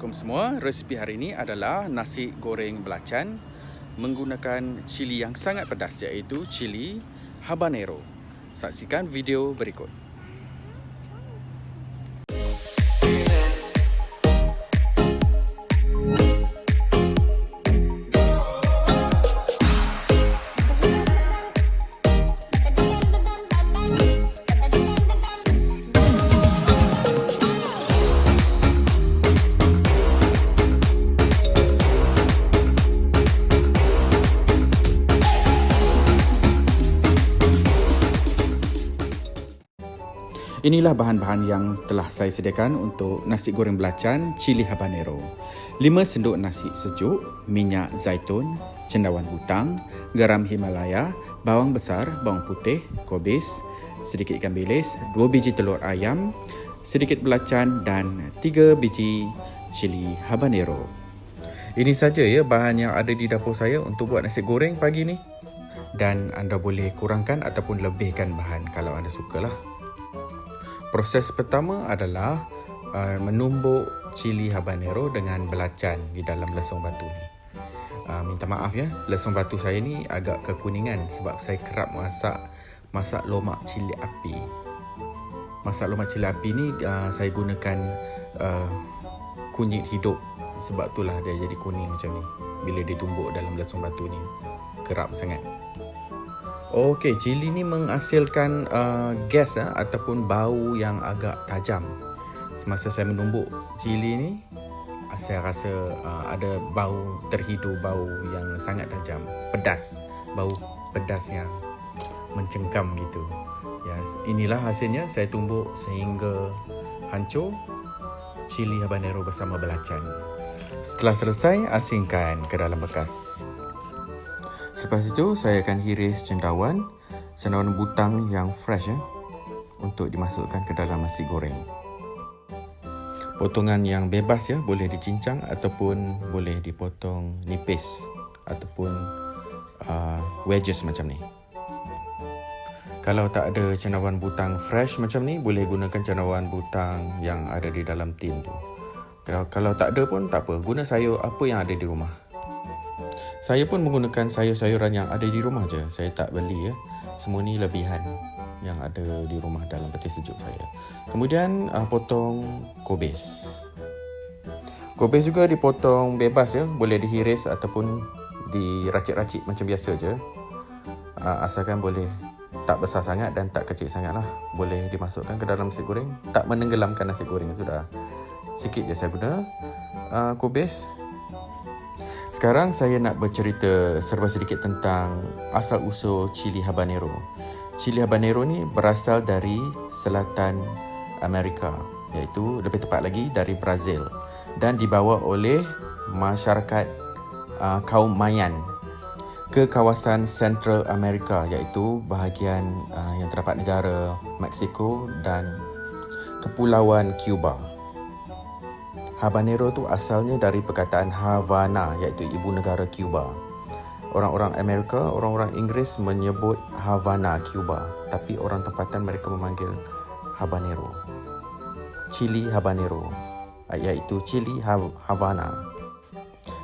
Assalamualaikum semua, resipi hari ini adalah nasi goreng belacan menggunakan cili yang sangat pedas iaitu cili habanero. Saksikan video berikut. Inilah bahan-bahan yang telah saya sediakan untuk nasi goreng belacan cili habanero. 5 sendok nasi sejuk, minyak zaitun, cendawan hutang, garam Himalaya, bawang besar, bawang putih, kobis, sedikit ikan bilis, 2 biji telur ayam, sedikit belacan dan 3 biji cili habanero. Ini saja ya bahan yang ada di dapur saya untuk buat nasi goreng pagi ni. Dan anda boleh kurangkan ataupun lebihkan bahan kalau anda sukalah. Proses pertama adalah menumbuk cili habanero dengan belacan di dalam lesung batu ni. Minta maaf ya, lesung batu saya ni agak kekuningan sebab saya kerap masak lomak cili api. Masak lomak cili api ni saya gunakan kunyit hidup, sebab itulah dia jadi kuning macam ni bila ditumbuk dalam lesung batu ni. Kerap sangat. Okey, cili ni menghasilkan gas ataupun bau yang agak tajam. Semasa saya menumbuk cili ni, saya rasa ada bau terhidu, bau yang sangat tajam, pedas, bau pedas yang mencengkam gitu. Ya, inilah hasilnya. Saya tumbuk sehingga hancur cili habanero bersama belacan. Setelah selesai, asingkan ke dalam bekas. Lepas itu, saya akan hiris cendawan butang yang fresh untuk dimasukkan ke dalam nasi goreng. Potongan yang bebas ya, boleh dicincang ataupun boleh dipotong nipis ataupun wedges macam ni. Kalau tak ada cendawan butang fresh macam ni, boleh gunakan cendawan butang yang ada di dalam tin tu. Kalau tak ada pun tak apa, guna sayur apa yang ada di rumah. Saya pun menggunakan sayur-sayuran yang ada di rumah je. Saya tak beli ya. Semua ni lebihan yang ada di rumah dalam peti sejuk saya. Kemudian potong kobis. Kobis juga dipotong bebas ya. Boleh dihiris ataupun diracik-racik macam biasa je. Asalkan boleh tak besar sangat dan tak kecil sangat lah. Boleh dimasukkan ke dalam nasi goreng. Tak menenggelamkan nasi goreng sudah. Sikit je saya guna kobis. Sekarang saya nak bercerita serba sedikit tentang asal-usul cili habanero. Cili habanero ni berasal dari selatan Amerika, iaitu lebih tepat lagi dari Brazil, dan dibawa oleh masyarakat kaum Mayan ke kawasan Central America, iaitu bahagian yang terdapat negara Mexico dan Kepulauan Cuba. Habanero tu asalnya dari perkataan Havana, iaitu ibu negara Cuba. Orang-orang Amerika, orang-orang Inggeris menyebut Havana, Cuba, tapi orang tempatan mereka memanggil habanero. Cili habanero, iaitu cili Havana.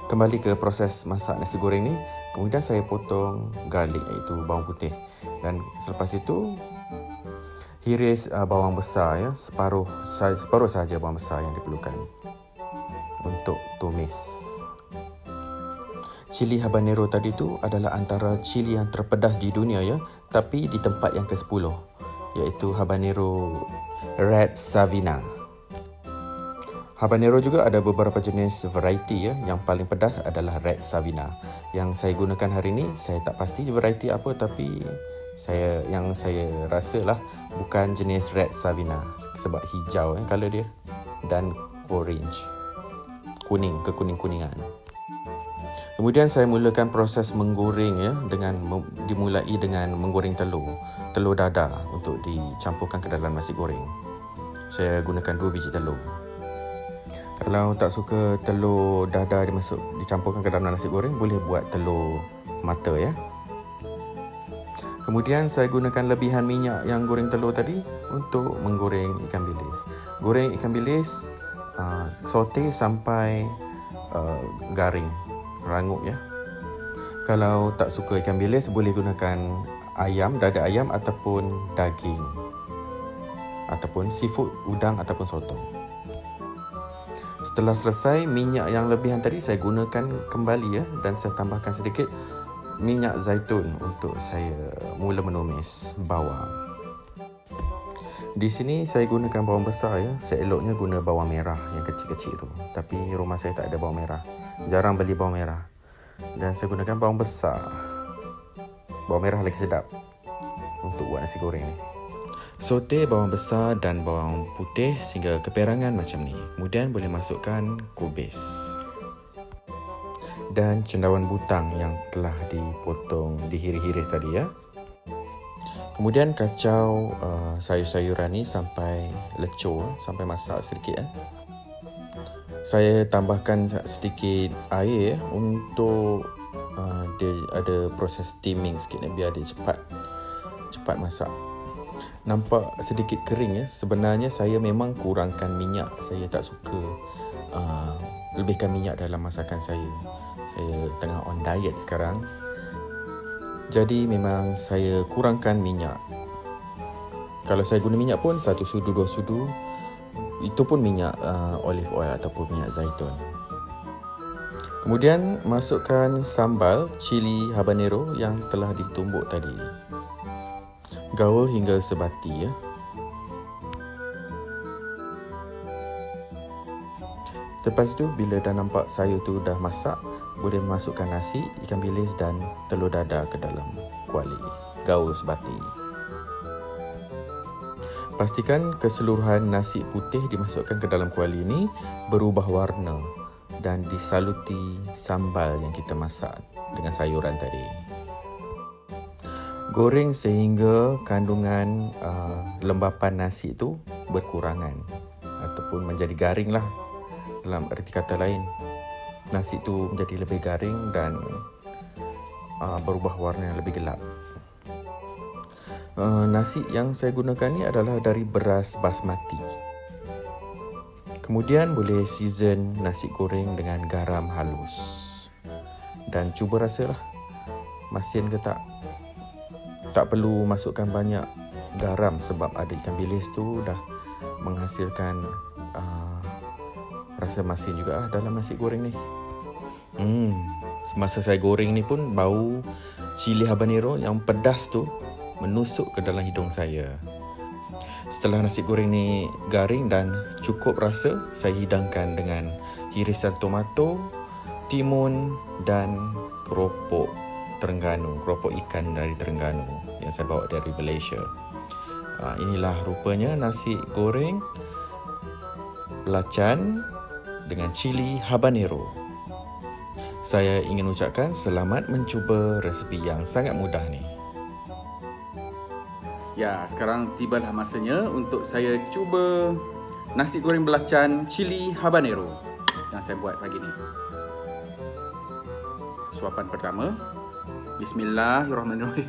Kembali ke proses masak nasi goreng ni, kemudian saya potong garlic, iaitu bawang putih. Dan selepas itu hiris bawang besar ya, separuh sahaja bawang besar yang diperlukan untuk tumis. Cili habanero tadi tu adalah antara cili yang terpedas di dunia ya, tapi di tempat yang ke-10, iaitu habanero Red Savina. Habanero juga ada beberapa jenis variety ya. Yang paling pedas adalah Red Savina. Yang saya gunakan hari ni, saya tak pasti variety apa, tapi yang saya rasa lah bukan jenis Red Savina sebab hijau color dia dan orange, kuning, kekuning-kuningan. Kemudian saya mulakan proses menggoreng ya, dimulai dengan menggoreng telur dadar untuk dicampurkan ke dalam nasi goreng. Saya gunakan 2 biji telur. Kalau tak suka telur dadar dicampurkan ke dalam nasi goreng, boleh buat telur mata ya. Kemudian saya gunakan lebihan minyak yang goreng telur tadi untuk menggoreng ikan bilis. Goreng ikan bilis saute sampai garing, rangup ya. Kalau tak suka ikan bilis, boleh gunakan ayam, dada ayam ataupun daging, ataupun seafood, udang ataupun sotong. Setelah selesai, minyak yang lebihan tadi saya gunakan kembali ya, dan saya tambahkan sedikit minyak zaitun untuk saya mula menumis bawang. Di sini saya gunakan bawang besar ya. Saya eloknya guna bawang merah yang kecil-kecil tu. Tapi rumah saya tak ada bawang merah. Jarang beli bawang merah. Dan saya gunakan bawang besar. Bawang merah lagi sedap untuk buat nasi goreng ni. Saute bawang besar dan bawang putih sehingga keperangan macam ni. Kemudian boleh masukkan kubis dan cendawan butang yang telah dipotong, dihiris-hiris tadi ya. Kemudian kacau sayur-sayuran ni sampai lecur, sampai masak sedikit. Saya tambahkan sedikit air untuk dia ada proses steaming sikit biar dia cepat masak. Nampak sedikit kering ya. Sebenarnya saya memang kurangkan minyak. Saya tak suka lebihkan minyak dalam masakan saya. Saya tengah on diet sekarang. Jadi memang saya kurangkan minyak. Kalau saya guna minyak pun 1 sudu 2 sudu. Itu pun minyak olive oil ataupun minyak zaitun. Kemudian masukkan sambal cili habanero yang telah ditumbuk tadi. Gaul hingga sebati ya. Lepas tu bila dah nampak sayur tu dah masak, boleh masukkan nasi, ikan bilis dan telur dadah ke dalam kuali. Gaul sebati. Pastikan keseluruhan nasi putih dimasukkan ke dalam kuali ini berubah warna dan disaluti sambal yang kita masak dengan sayuran tadi. Goreng sehingga kandungan lembapan nasi itu berkurangan ataupun menjadi garing lah. Dalam erti kata lain, nasi itu menjadi lebih garing dan berubah warna yang lebih gelap. Nasi yang saya gunakan ni adalah dari beras basmati. Kemudian boleh season nasi goreng dengan garam halus. Dan cuba rasalah masin ke tak. Tak perlu masukkan banyak garam sebab ada ikan bilis tu dah menghasilkan rasa masin juga dalam nasi goreng ni. Semasa saya goreng ni pun bau cili habanero yang pedas tu menusuk ke dalam hidung saya. Setelah nasi goreng ni garing dan cukup rasa, saya hidangkan dengan hirisan tomato, timun dan keropok Terengganu, keropok ikan dari Terengganu yang saya bawa dari Malaysia. Inilah rupanya nasi goreng belacan dengan cili habanero. Saya ingin ucapkan selamat mencuba resipi yang sangat mudah ni. Ya, sekarang tibalah masanya untuk saya cuba nasi goreng belacan cili habanero yang saya buat pagi ni. Suapan pertama. Bismillahirrahmanirrahim.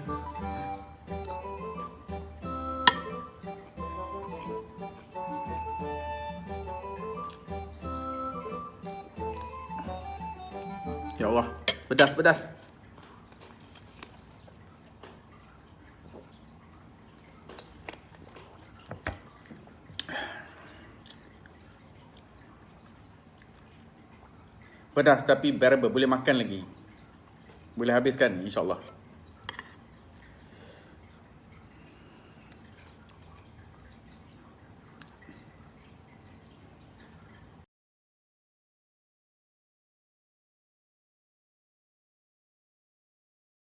Ya Allah, pedas. Pedas tapi bearable, boleh makan lagi. Boleh habiskan insya-Allah.